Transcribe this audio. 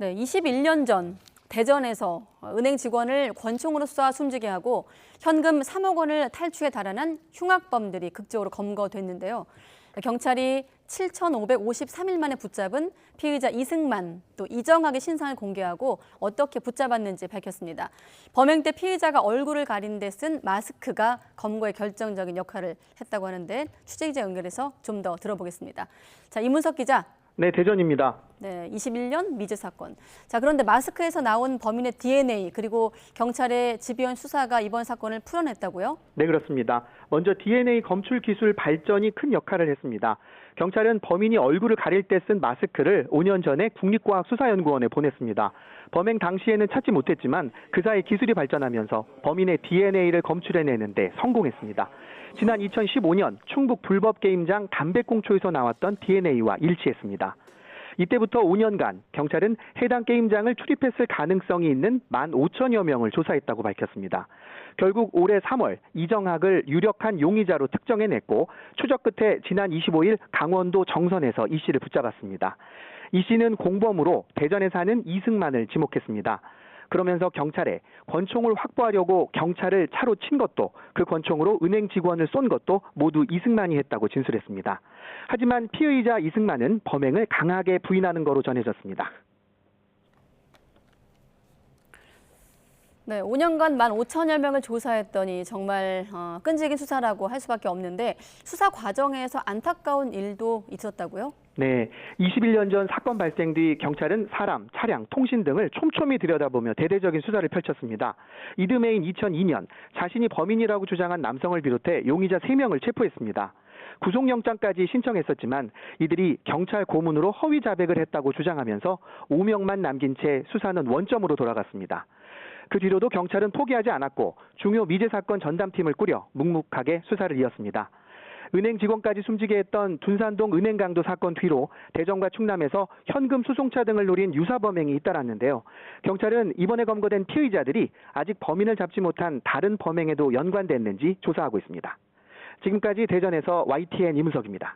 네, 21년 전 대전에서 은행 직원을 권총으로 쏴 숨지게 하고 현금 3억 원을 탈취해 달아난 흉악범들이 극적으로 검거됐는데요. 경찰이 7,553일 만에 붙잡은 피의자 이승만, 또 이정학의 신상을 공개하고 어떻게 붙잡았는지 밝혔습니다. 범행 때 피의자가 얼굴을 가린 데 쓴 마스크가 검거에 결정적인 역할을 했다고 하는데 취재 기자 연결해서 좀 더 들어보겠습니다. 자, 이문석 기자. 네, 대전입니다. 네, 21년 미제 사건. 자, 그런데 마스크에서 나온 범인의 DNA 그리고 경찰의 집요한 수사가 이번 사건을 풀어냈다고요? 네, 그렇습니다. 먼저 DNA 검출 기술 발전이 큰 역할을 했습니다. 경찰은 범인이 얼굴을 가릴 때 쓴 마스크를 5년 전에 국립과학수사연구원에 보냈습니다. 범행 당시에는 찾지 못했지만 그 사이 기술이 발전하면서 범인의 DNA를 검출해내는데 성공했습니다. 지난 2015년 충북 불법게임장 담배꽁초에서 나왔던 DNA와 일치했습니다. 이때부터 5년간 경찰은 해당 게임장을 출입했을 가능성이 있는 15,000여 명을 조사했다고 밝혔습니다. 결국 올해 3월 이정학을 유력한 용의자로 특정해냈고 추적 끝에 지난 25일 강원도 정선에서 이 씨를 붙잡았습니다. 이 씨는 공범으로 대전에 사는 이승만을 지목했습니다. 그러면서 경찰에 권총을 확보하려고 경찰을 차로 친 것도 그 권총으로 은행 직원을 쏜 것도 모두 이승만이 했다고 진술했습니다. 하지만 피의자 이승만은 범행을 강하게 부인하는 거로 전해졌습니다. 네, 5년간 15,000여 명을 조사했더니 정말 끈질긴 수사라고 할 수밖에 없는데 수사 과정에서 안타까운 일도 있었다고요? 네, 21년 전 사건 발생 뒤 경찰은 사람, 차량, 통신 등을 촘촘히 들여다보며 대대적인 수사를 펼쳤습니다. 이듬해인 2002년 자신이 범인이라고 주장한 남성을 비롯해 용의자 3명을 체포했습니다. 구속영장까지 신청했었지만 이들이 경찰 고문으로 허위 자백을 했다고 주장하면서 오명만 남긴 채 수사는 원점으로 돌아갔습니다. 그 뒤로도 경찰은 포기하지 않았고 중요 미제 사건 전담팀을 꾸려 묵묵하게 수사를 이었습니다. 은행 직원까지 숨지게 했던 둔산동 은행강도 사건 뒤로 대전과 충남에서 현금 수송차 등을 노린 유사 범행이 잇따랐는데요. 경찰은 이번에 검거된 피의자들이 아직 범인을 잡지 못한 다른 범행에도 연관됐는지 조사하고 있습니다. 지금까지 대전에서 YTN 이문석입니다.